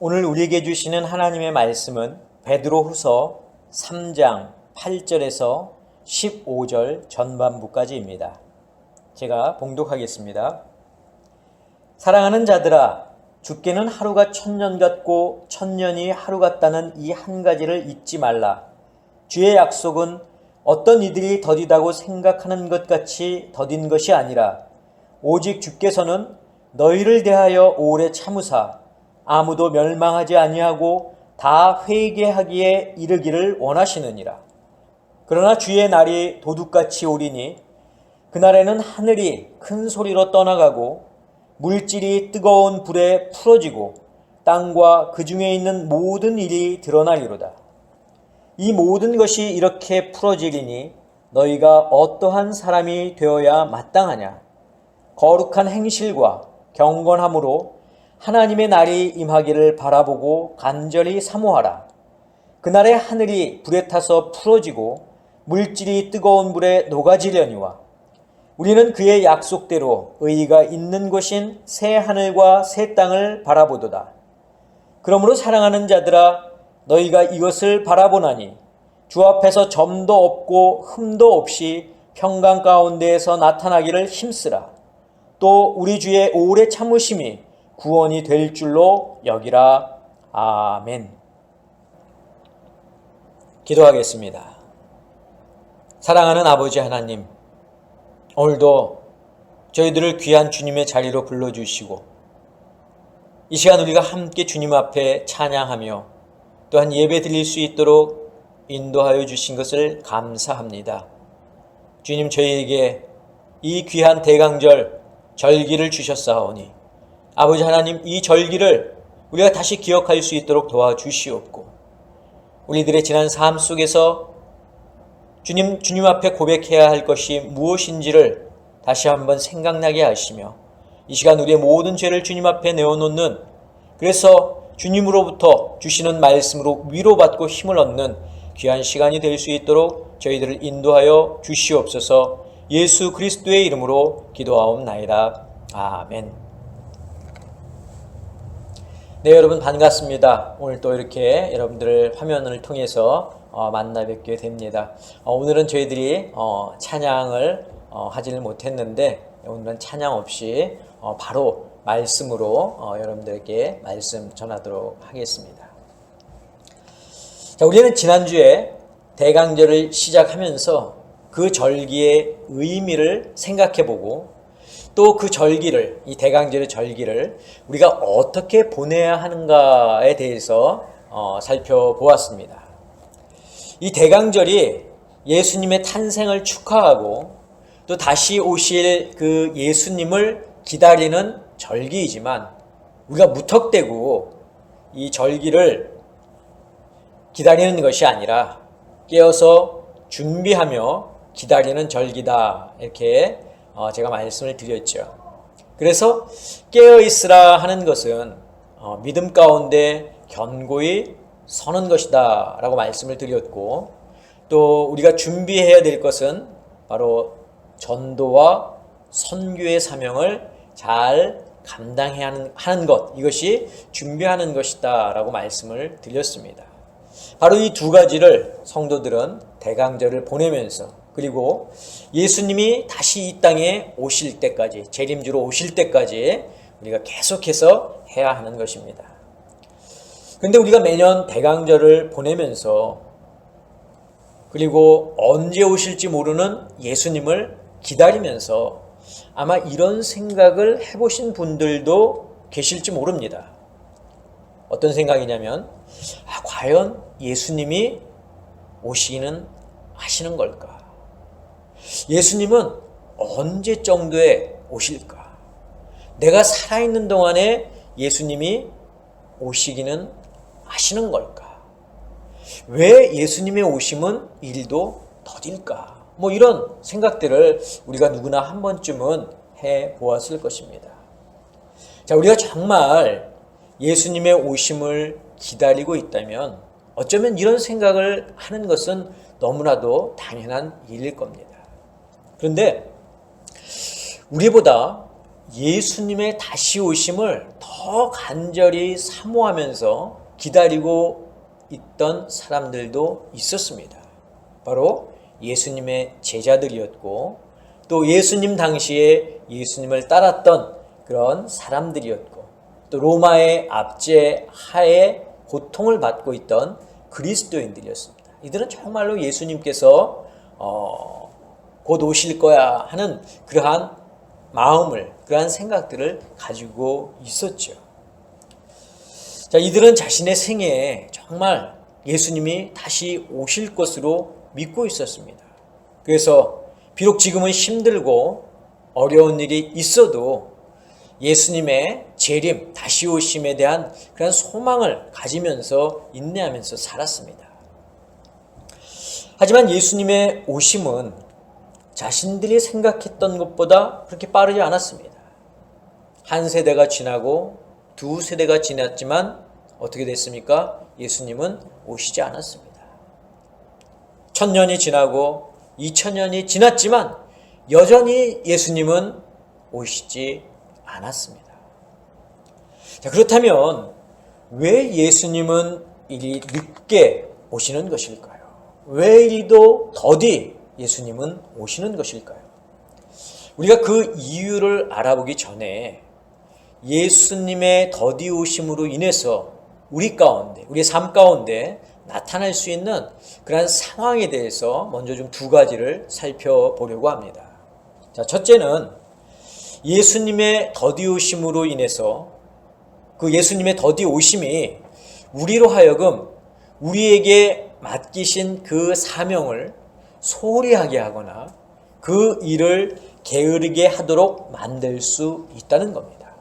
오늘 우리에게 주시는 하나님의 말씀은 베드로후서 3장 8절에서 15절 전반부까지입니다. 제가 봉독하겠습니다. 사랑하는 자들아, 주께는 하루가 천년 같고 천년이 하루 같다는 이 한 가지를 잊지 말라. 주의 약속은 어떤 이들이 더디다고 생각하는 것 같이 더딘 것이 아니라 오직 주께서는 너희를 대하여 오래 참으사 아무도 멸망하지 아니하고 다 회개하기에 이르기를 원하시느니라. 그러나 주의 날이 도둑같이 오리니 그날에는 하늘이 큰 소리로 떠나가고 물질이 뜨거운 불에 풀어지고 땅과 그 중에 있는 모든 일이 드러나리로다. 이 모든 것이 이렇게 풀어지리니 너희가 어떠한 사람이 되어야 마땅하냐? 거룩한 행실과 경건함으로 하나님의 날이 임하기를 바라보고 간절히 사모하라. 그날에 하늘이 불에 타서 풀어지고 물질이 뜨거운 불에 녹아지려니와 우리는 그의 약속대로 의의가 있는 곳인 새 하늘과 새 땅을 바라보도다. 그러므로 사랑하는 자들아, 너희가 이것을 바라보나니 주 앞에서 점도 없고 흠도 없이 평강 가운데에서 나타나기를 힘쓰라. 또 우리 주의 오래 참으심이 구원이 될 줄로 여기라. 아멘. 기도하겠습니다. 사랑하는 아버지 하나님, 오늘도 저희들을 귀한 주님의 자리로 불러주시고 이 시간 우리가 함께 주님 앞에 찬양하며 또한 예배 드릴 수 있도록 인도하여 주신 것을 감사합니다. 주님, 저희에게 이 귀한 대강절 절기를 주셨사오니 아버지 하나님, 이 절기를 우리가 다시 기억할 수 있도록 도와주시옵고 우리들의 지난 삶 속에서 주님 앞에 고백해야 할 것이 무엇인지를 다시 한번 생각나게 하시며 이 시간 우리의 모든 죄를 주님 앞에 내어놓는, 그래서 주님으로부터 주시는 말씀으로 위로받고 힘을 얻는 귀한 시간이 될 수 있도록 저희들을 인도하여 주시옵소서. 예수 그리스도의 이름으로 기도하옵나이다. 아멘. 네, 여러분 반갑습니다. 오늘 또 이렇게 여러분들을 화면을 통해서 만나 뵙게 됩니다. 오늘은 저희들이 찬양을 하지는 못했는데 오늘은 찬양 없이 바로 말씀으로 여러분들에게 말씀 전하도록 하겠습니다. 자, 우리는 지난주에 대강절을 시작하면서 그 절기의 의미를 생각해보고 또 그 절기를, 이 대강절의 절기를 우리가 어떻게 보내야 하는가에 대해서 살펴보았습니다. 이 대강절이 예수님의 탄생을 축하하고 또 다시 오실 그 예수님을 기다리는 절기이지만 우리가 무턱대고 이 절기를 기다리는 것이 아니라 깨어서 준비하며 기다리는 절기다, 이렇게 제가 말씀을 드렸죠. 그래서 깨어있으라 하는 것은 믿음 가운데 견고히 서는 것이다 라고 말씀을 드렸고, 또 우리가 준비해야 될 것은 바로 전도와 선교의 사명을 잘 감당해야 하는 것, 이것이 준비하는 것이다 라고 말씀을 드렸습니다. 바로 이 두 가지를 성도들은 대강절을 보내면서, 그리고 예수님이 다시 이 땅에 오실 때까지, 재림주로 오실 때까지 우리가 계속해서 해야 하는 것입니다. 그런데 우리가 매년 대강절을 보내면서, 그리고 언제 오실지 모르는 예수님을 기다리면서 아마 이런 생각을 해보신 분들도 계실지 모릅니다. 어떤 생각이냐면, 과연 예수님이 오시기는 하시는 걸까? 예수님은 언제 정도에 오실까? 내가 살아있는 동안에 예수님이 오시기는 하시는 걸까? 왜 예수님의 오심은 이리도 더딜까? 이런 생각들을 우리가 누구나 한 번쯤은 해보았을 것입니다. 자, 우리가 정말 예수님의 오심을 기다리고 있다면 어쩌면 이런 생각을 하는 것은 너무나도 당연한 일일 겁니다. 그런데 우리보다 예수님의 다시 오심을 더 간절히 사모하면서 기다리고 있던 사람들도 있었습니다. 바로 예수님의 제자들이었고 또 예수님 당시에 예수님을 따랐던 그런 사람들이었고 또 로마의 압제 하에 고통을 받고 있던 그리스도인들이었습니다. 이들은 정말로 예수님께서 곧 오실 거야 하는 그러한 마음을, 그러한 생각들을 가지고 있었죠. 자, 이들은 자신의 생애에 정말 예수님이 다시 오실 것으로 믿고 있었습니다. 그래서 비록 지금은 힘들고 어려운 일이 있어도 예수님의 재림, 다시 오심에 대한 그런 소망을 가지면서 인내하면서 살았습니다. 하지만 예수님의 오심은 자신들이 생각했던 것보다 그렇게 빠르지 않았습니다. 한 세대가 지나고 두 세대가 지났지만 어떻게 됐습니까? 예수님은 오시지 않았습니다. 1000년이 지나고 2000년이 지났지만 여전히 예수님은 오시지 않았습니다. 자, 그렇다면 왜 예수님은 이리 늦게 오시는 것일까요? 왜 이리도 더디 예수님은 오시는 것일까요? 우리가 그 이유를 알아보기 전에 예수님의 더디 오심으로 인해서 우리 가운데, 우리의 삶 가운데 나타날 수 있는 그러한 상황에 대해서 먼저 좀 두 가지를 살펴보려고 합니다. 자, 첫째는 예수님의 더디 오심으로 인해서 그 예수님의 더디 오심이 우리로 하여금 우리에게 맡기신 그 사명을 소홀히 하게 하거나 그 일을 게으르게 하도록 만들 수 있다는 겁니다.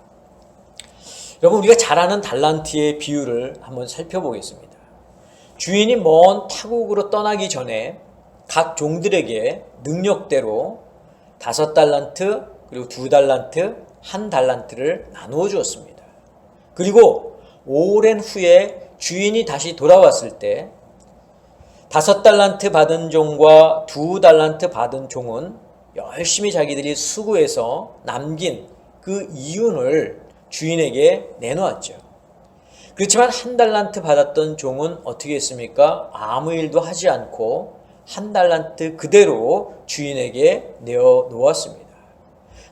여러분, 우리가 잘 아는 달란트의 비유를 한번 살펴보겠습니다. 주인이 먼 타국으로 떠나기 전에 각 종들에게 능력대로 5달란트 그리고 2달란트, 1달란트를 나누어 주었습니다. 그리고 오랜 후에 주인이 다시 돌아왔을 때 5달란트 받은 종과 2달란트 받은 종은 열심히 자기들이 수고해서 남긴 그 이윤을 주인에게 내놓았죠. 그렇지만 1달란트 받았던 종은 어떻게 했습니까? 아무 일도 하지 않고 1달란트 그대로 주인에게 내어 놓았습니다.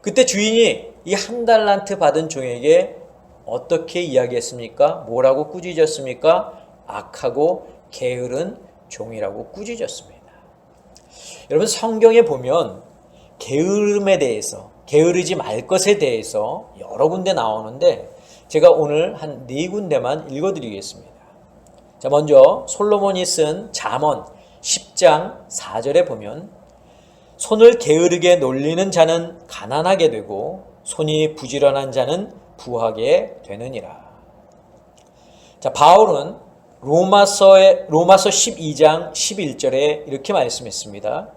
그때 주인이 이 1달란트 받은 종에게 어떻게 이야기했습니까? 뭐라고 꾸짖었습니까? 악하고 게으른 종이라고 꾸짖었습니다. 여러분, 성경에 보면 게으름에 대해서, 게으르지 말 것에 대해서 여러 군데 나오는데 제가 오늘 한 4군데만 읽어드리겠습니다. 자, 먼저 솔로몬이 쓴 잠언 10장 4절에 보면 손을 게으르게 놀리는 자는 가난하게 되고 손이 부지런한 자는 부하게 되느니라. 자, 바울은 로마서 12장 11절에 이렇게 말씀했습니다.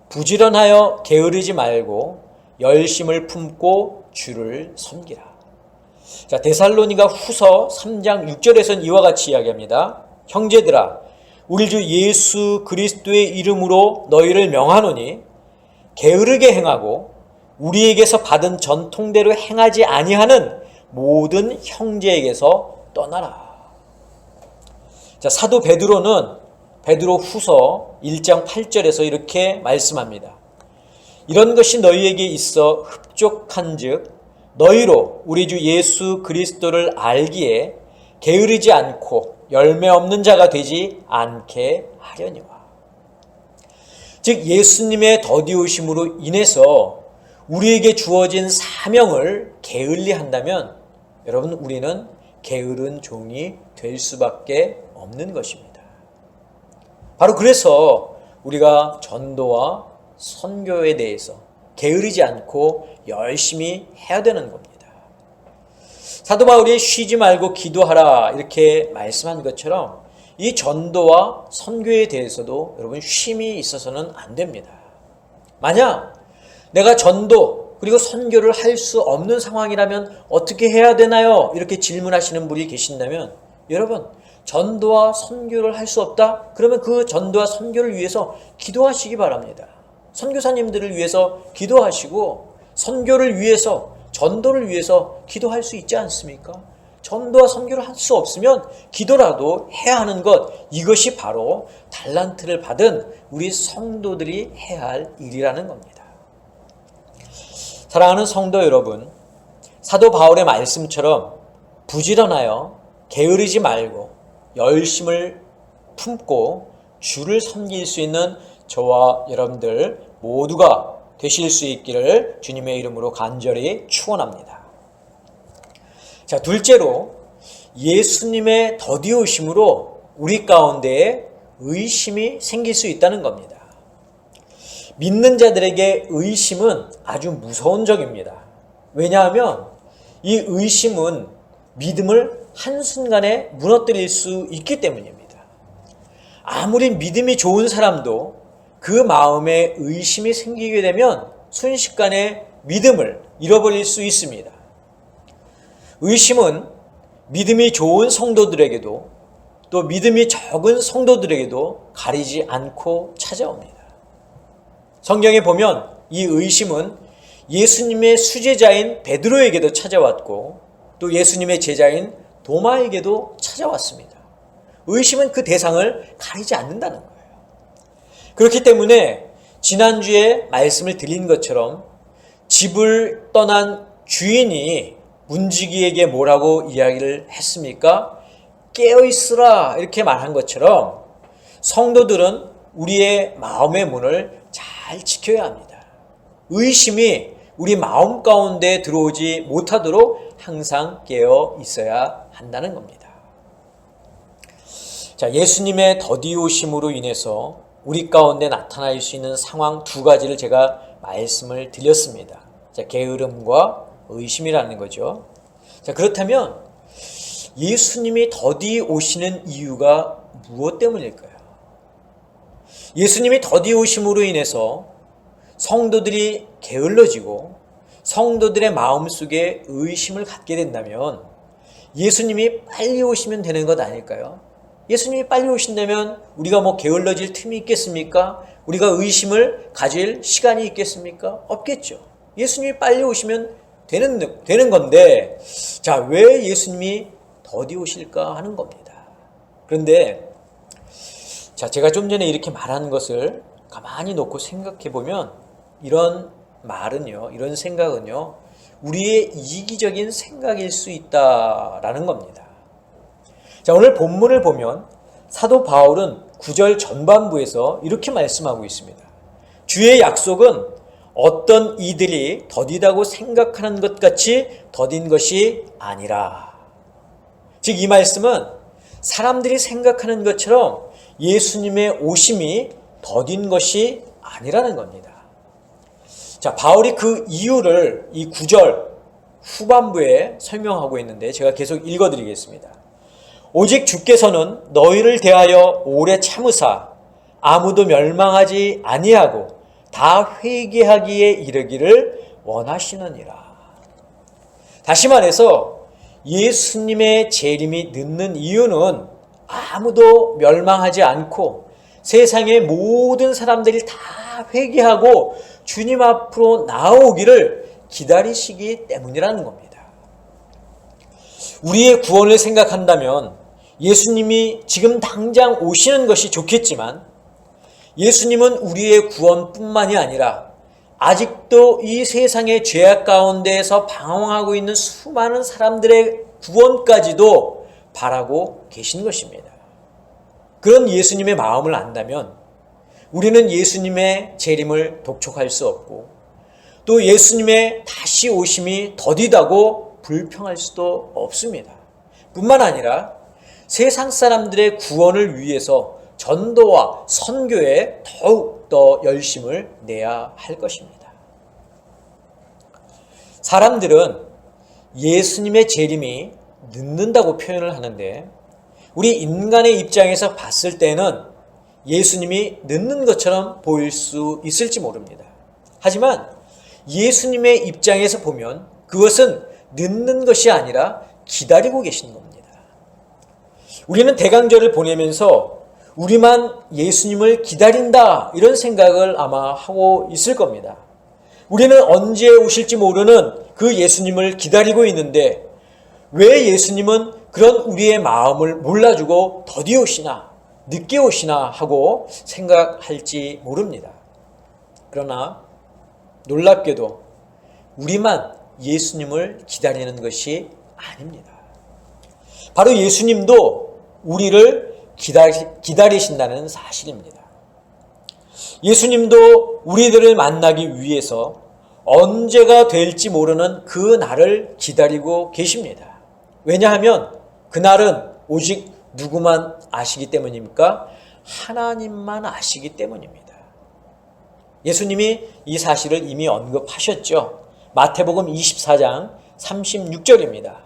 부지런하여 게으르지 말고 열심을 품고 주를 섬기라. 자, 데살로니가 후서 3장 6절에서는 이와 같이 이야기합니다. 형제들아, 우리 주 예수 그리스도의 이름으로 너희를 명하노니 게으르게 행하고 우리에게서 받은 전통대로 행하지 아니하는 모든 형제에게서 떠나라. 자, 사도 베드로는 베드로 후서 1장 8절에서 이렇게 말씀합니다. 이런 것이 너희에게 있어 흡족한즉 너희로 우리 주 예수 그리스도를 알기에 게으르지 않고 열매 없는 자가 되지 않게 하려니와. 즉 예수님의 더디 오심으로 인해서 우리에게 주어진 사명을 게을리 한다면 여러분, 우리는 게으른 종이 될 수밖에 없는 것입니다. 바로 그래서 우리가 전도와 선교에 대해서 게으르지 않고 열심히 해야 되는 겁니다. 사도 바울이 쉬지 말고 기도하라 이렇게 말씀한 것처럼 이 전도와 선교에 대해서도 여러분 쉼이 있어서는 안 됩니다. 만약 내가 전도 그리고 선교를 할 수 없는 상황이라면 어떻게 해야 되나요? 이렇게 질문하시는 분이 계신다면 여러분, 전도와 선교를 할 수 없다? 그러면 그 전도와 선교를 위해서 기도하시기 바랍니다. 선교사님들을 위해서 기도하시고 선교를 위해서 전도를 위해서 기도할 수 있지 않습니까? 전도와 선교를 할 수 없으면 기도라도 해야 하는 것, 이것이 바로 달란트를 받은 우리 성도들이 해야 할 일이라는 겁니다. 사랑하는 성도 여러분, 사도 바울의 말씀처럼 부지런하여 게으르지 말고 열심을 품고 주를 섬길 수 있는 저와 여러분들 모두가 되실 수 있기를 주님의 이름으로 간절히 축원합니다. 자, 둘째로 예수님의 더디 오심으로 우리 가운데에 의심이 생길 수 있다는 겁니다. 믿는 자들에게 의심은 아주 무서운 적입니다. 왜냐하면 이 의심은 믿음을 한순간에 무너뜨릴 수 있기 때문입니다. 아무리 믿음이 좋은 사람도 그 마음에 의심이 생기게 되면 순식간에 믿음을 잃어버릴 수 있습니다. 의심은 믿음이 좋은 성도들에게도 또 믿음이 적은 성도들에게도 가리지 않고 찾아옵니다. 성경에 보면 이 의심은 예수님의 수제자인 베드로에게도 찾아왔고 또 예수님의 제자인 도마에게도 찾아왔습니다. 의심은 그 대상을 가리지 않는다는 거예요. 그렇기 때문에 지난주에 말씀을 드린 것처럼 집을 떠난 주인이 문지기에게 뭐라고 이야기를 했습니까? 깨어있으라 이렇게 말한 것처럼 성도들은 우리의 마음의 문을 잘 지켜야 합니다. 의심이 우리 마음 가운데 들어오지 못하도록 항상 깨어 있어야 한다는 겁니다. 자, 예수님의 더디 오심으로 인해서 우리 가운데 나타날 수 있는 상황 두 가지를 제가 말씀을 드렸습니다. 자, 게으름과 의심이라는 거죠. 자, 그렇다면 예수님이 더디 오시는 이유가 무엇 때문일까요? 예수님이 더디 오심으로 인해서 성도들이 게을러지고 성도들의 마음속에 의심을 갖게 된다면 예수님이 빨리 오시면 되는 것 아닐까요? 예수님이 빨리 오신다면 우리가 뭐 게을러질 틈이 있겠습니까? 우리가 의심을 가질 시간이 있겠습니까? 없겠죠. 예수님이 빨리 오시면 되는 건데, 자, 왜 예수님이 더디 오실까 하는 겁니다. 그런데 자, 제가 좀 전에 이렇게 말한 것을 가만히 놓고 생각해 보면 이런 말은요, 이런 생각은요, 우리의 이기적인 생각일 수 있다라는 겁니다. 자, 오늘 본문을 보면 사도 바울은 9절 전반부에서 이렇게 말씀하고 있습니다. 주의 약속은 어떤 이들이 더디다고 생각하는 것 같이 더딘 것이 아니라. 즉, 이 말씀은 사람들이 생각하는 것처럼 예수님의 오심이 더딘 것이 아니라는 겁니다. 자, 바울이 그 이유를 이 9절 후반부에 설명하고 있는데 제가 계속 읽어드리겠습니다. 오직 주께서는 너희를 대하여 오래 참으사 아무도 멸망하지 아니하고 다 회개하기에 이르기를 원하시느니라. 다시 말해서 예수님의 재림이 늦는 이유는 아무도 멸망하지 않고 세상의 모든 사람들이 다 회개하고 주님 앞으로 나오기를 기다리시기 때문이라는 겁니다. 우리의 구원을 생각한다면 예수님이 지금 당장 오시는 것이 좋겠지만 예수님은 우리의 구원뿐만이 아니라 아직도 이 세상의 죄악 가운데에서 방황하고 있는 수많은 사람들의 구원까지도 바라고 계신 것입니다. 그런 예수님의 마음을 안다면 우리는 예수님의 재림을 독촉할 수 없고 또 예수님의 다시 오심이 더디다고 불평할 수도 없습니다. 뿐만 아니라 세상 사람들의 구원을 위해서 전도와 선교에 더욱 더 열심을 내야 할 것입니다. 사람들은 예수님의 재림이 늦는다고 표현을 하는데 우리 인간의 입장에서 봤을 때는 예수님이 늦는 것처럼 보일 수 있을지 모릅니다. 하지만 예수님의 입장에서 보면 그것은 늦는 것이 아니라 기다리고 계신 겁니다. 우리는 대강절을 보내면서 우리만 예수님을 기다린다 이런 생각을 아마 하고 있을 겁니다. 우리는 언제 오실지 모르는 그 예수님을 기다리고 있는데 왜 예수님은 그런 우리의 마음을 몰라주고 더디 오시나 늦게 오시나 하고 생각할지 모릅니다. 그러나 놀랍게도 우리만 예수님을 기다리는 것이 아닙니다. 바로 예수님도 우리를 기다리신다는 사실입니다. 예수님도 우리들을 만나기 위해서 언제가 될지 모르는 그 날을 기다리고 계십니다. 왜냐하면 그날은 오직 누구만 아시기 때문입니까? 하나님만 아시기 때문입니다. 예수님이 이 사실을 이미 언급하셨죠. 마태복음 24장 36절입니다.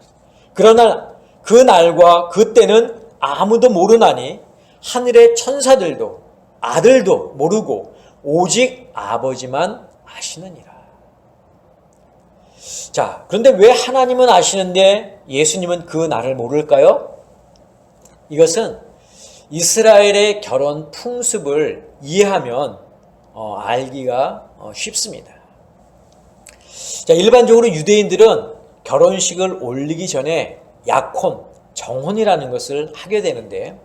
그러나 그 날과 그 때는 아무도 모르나니 하늘의 천사들도 아들도 모르고 오직 아버지만 아시느니라. 자, 그런데 왜 하나님은 아시는데 예수님은 그 날을 모를까요? 이것은 이스라엘의 결혼 풍습을 이해하면 알기가 쉽습니다. 자, 일반적으로 유대인들은 결혼식을 올리기 전에 약혼, 정혼이라는 것을 하게 되는데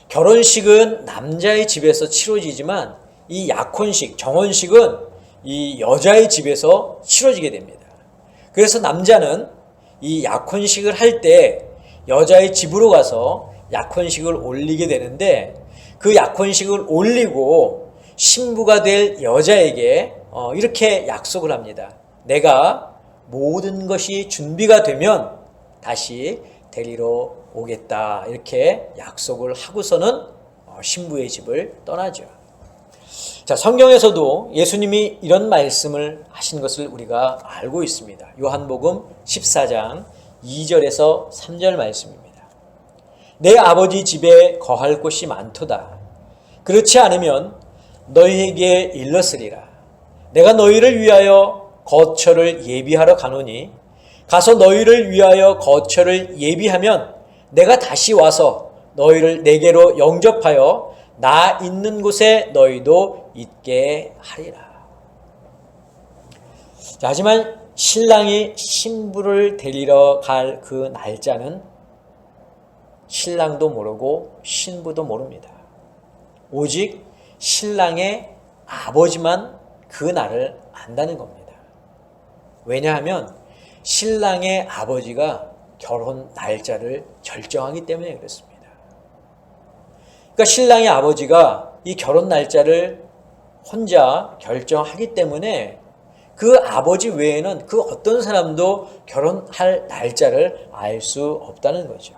결혼식은 남자의 집에서 치러지지만 이 약혼식, 정혼식은 이 여자의 집에서 치러지게 됩니다. 그래서 남자는 이 약혼식을 할 때 여자의 집으로 가서 약혼식을 올리게 되는데 그 약혼식을 올리고 신부가 될 여자에게 이렇게 약속을 합니다. 내가 모든 것이 준비가 되면 다시 데리러 오겠다. 이렇게 약속을 하고서는 신부의 집을 떠나죠. 자, 성경에서도 예수님이 이런 말씀을 하신 것을 우리가 알고 있습니다. 요한복음 14장 2절에서 3절 말씀입니다. 내 아버지 집에 거할 곳이 많도다. 그렇지 않으면 너희에게 일렀으리라. 내가 너희를 위하여 거처를 예비하러 가노니 가서 너희를 위하여 거처를 예비하면 내가 다시 와서 너희를 내게로 영접하여 나 있는 곳에 너희도 있게 하리라. 자, 하지만 신랑이 신부를 데리러 갈 그 날짜는 신랑도 모르고 신부도 모릅니다. 오직 신랑의 아버지만 그 날을 안다는 겁니다. 왜냐하면 신랑의 아버지가 결혼 날짜를 결정하기 때문에 그렇습니다. 그러니까 신랑의 아버지가 이 결혼 날짜를 혼자 결정하기 때문에 그 아버지 외에는 그 어떤 사람도 결혼할 날짜를 알 수 없다는 거죠.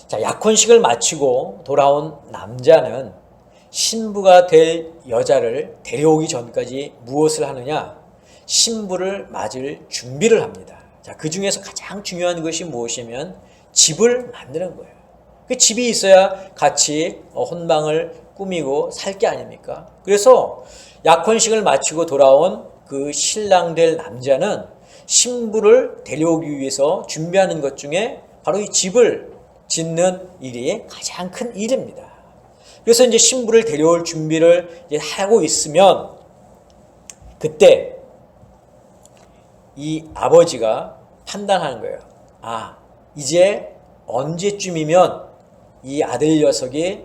자, 약혼식을 마치고 돌아온 남자는 신부가 될 여자를 데려오기 전까지 무엇을 하느냐? 신부를 맞을 준비를 합니다. 자, 그 중에서 가장 중요한 것이 무엇이면 집을 만드는 거예요. 그 집이 있어야 같이 혼방을 꾸미고 살 게 아닙니까? 그래서 약혼식을 마치고 돌아온 그 신랑 될 남자는 신부를 데려오기 위해서 준비하는 것 중에 바로 이 집을 짓는 일이 가장 큰 일입니다. 그래서 이제 신부를 데려올 준비를 이제 하고 있으면 그때 이 아버지가 판단하는 거예요. 아, 이제 언제쯤이면 이 아들 녀석이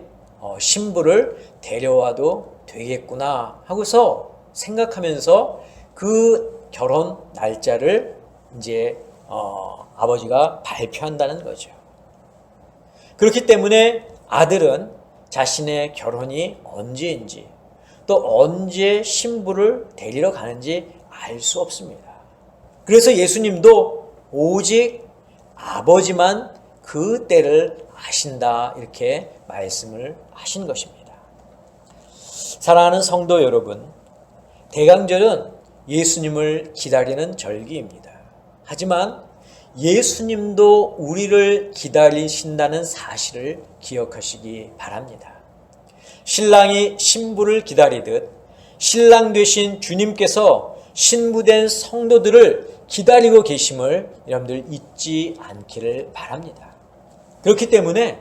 신부를 데려와도 되겠구나 하고서 생각하면서 그 결혼 날짜를 이제 아버지가 발표한다는 거죠. 그렇기 때문에 아들은 자신의 결혼이 언제인지 또 언제 신부를 데리러 가는지 알 수 없습니다. 그래서 예수님도 오직 아버지만 그 때를 아신다 이렇게 말씀을 하신 것입니다. 사랑하는 성도 여러분, 대강절은 예수님을 기다리는 절기입니다. 하지만 예수님도 우리를 기다리신다는 사실을 기억하시기 바랍니다. 신랑이 신부를 기다리듯 신랑 되신 주님께서 신부된 성도들을 기다리고 계심을 여러분들 잊지 않기를 바랍니다. 그렇기 때문에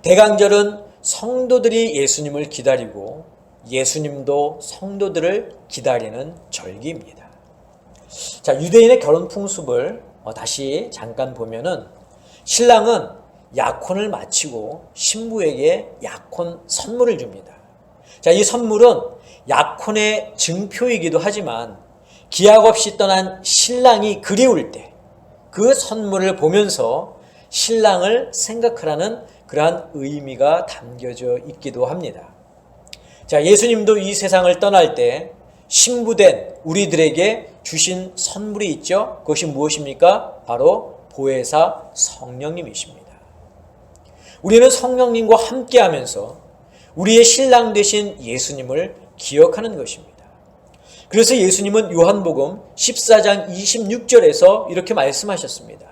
대강절은 성도들이 예수님을 기다리고 예수님도 성도들을 기다리는 절기입니다. 자, 유대인의 결혼 풍습을 다시 잠깐 보면은 신랑은 약혼을 마치고 신부에게 약혼 선물을 줍니다. 자, 이 선물은 약혼의 증표이기도 하지만 기약 없이 떠난 신랑이 그리울 때 그 선물을 보면서 신랑을 생각하라는 그러한 의미가 담겨져 있기도 합니다. 자, 예수님도 이 세상을 떠날 때 신부된 우리들에게 주신 선물이 있죠. 그것이 무엇입니까? 바로 보혜사 성령님이십니다. 우리는 성령님과 함께하면서 우리의 신랑 되신 예수님을 기억하는 것입니다. 그래서 예수님은 요한복음 14장 26절에서 이렇게 말씀하셨습니다.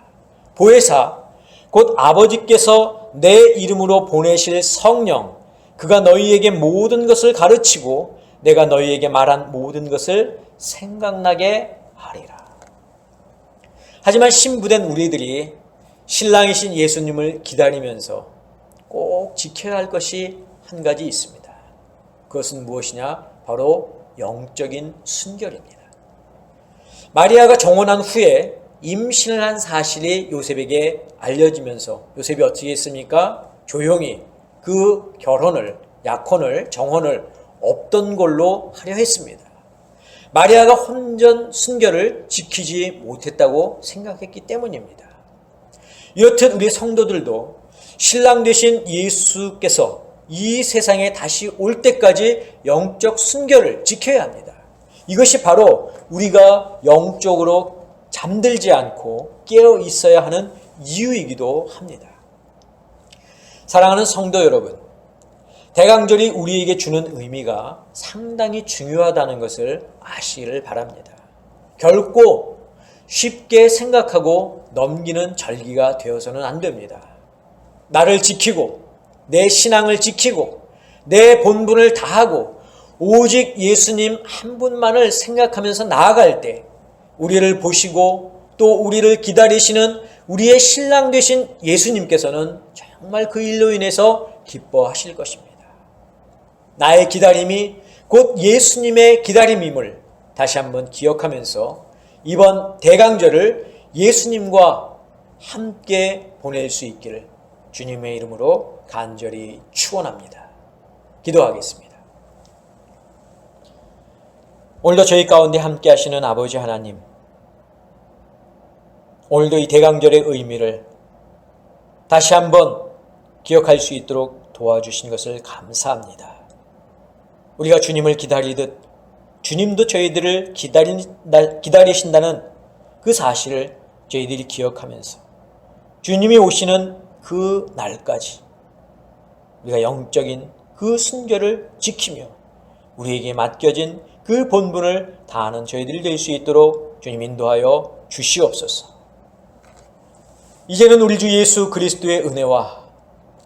보혜사 곧 아버지께서 내 이름으로 보내실 성령, 그가 너희에게 모든 것을 가르치고 내가 너희에게 말한 모든 것을 생각나게 하리라. 하지만 신부된 우리들이 신랑이신 예수님을 기다리면서 꼭 지켜야 할 것이 한 가지 있습니다. 그것은 무엇이냐? 바로 영적인 순결입니다. 마리아가 정혼한 후에 임신을 한 사실이 요셉에게 알려지면서 요셉이 어떻게 했습니까? 조용히 그 결혼을, 약혼을, 정혼을 없던 걸로 하려 했습니다. 마리아가 혼전 순결을 지키지 못했다고 생각했기 때문입니다. 이렇듯 우리 성도들도 신랑 되신 예수께서 이 세상에 다시 올 때까지 영적 순결을 지켜야 합니다. 이것이 바로 우리가 영적으로 잠들지 않고 깨어 있어야 하는 이유이기도 합니다. 사랑하는 성도 여러분, 대강절이 우리에게 주는 의미가 상당히 중요하다는 것을 아시기를 바랍니다. 결코 쉽게 생각하고 넘기는 절기가 되어서는 안 됩니다. 나를 지키고 내 신앙을 지키고 내 본분을 다하고 오직 예수님 한 분만을 생각하면서 나아갈 때 우리를 보시고 또 우리를 기다리시는 우리의 신랑 되신 예수님께서는 정말 그 일로 인해서 기뻐하실 것입니다. 나의 기다림이 곧 예수님의 기다림임을 다시 한번 기억하면서 이번 대강절을 예수님과 함께 보낼 수 있기를 주님의 이름으로 간절히 축원합니다. 기도하겠습니다. 오늘도 저희 가운데 함께 하시는 아버지 하나님, 오늘도 이 대강절의 의미를 다시 한번 기억할 수 있도록 도와주신 것을 감사합니다. 우리가 주님을 기다리듯 주님도 저희들을 기다리신다는 그 사실을 저희들이 기억하면서 주님이 오시는 그 날까지 우리가 영적인 그 순결을 지키며 우리에게 맡겨진 그 본분을 다하는 저희들이 될 수 있도록 주님 인도하여 주시옵소서. 이제는 우리 주 예수 그리스도의 은혜와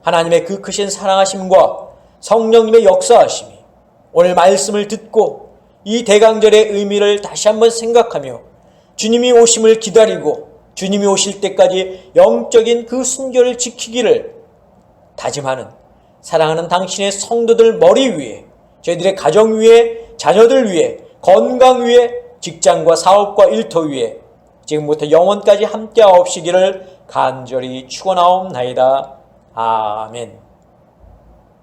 하나님의 그 크신 사랑하심과 성령님의 역사하심이 오늘 말씀을 듣고 이 대강절의 의미를 다시 한번 생각하며 주님이 오심을 기다리고 주님이 오실 때까지 영적인 그 순결을 지키기를 다짐하는 사랑하는 당신의 성도들 머리 위에, 저희들의 가정 위에, 자녀들 위에, 건강 위에, 직장과 사업과 일터 위에 지금부터 영원까지 함께하옵시기를 간절히 축원하옵나이다. 아멘.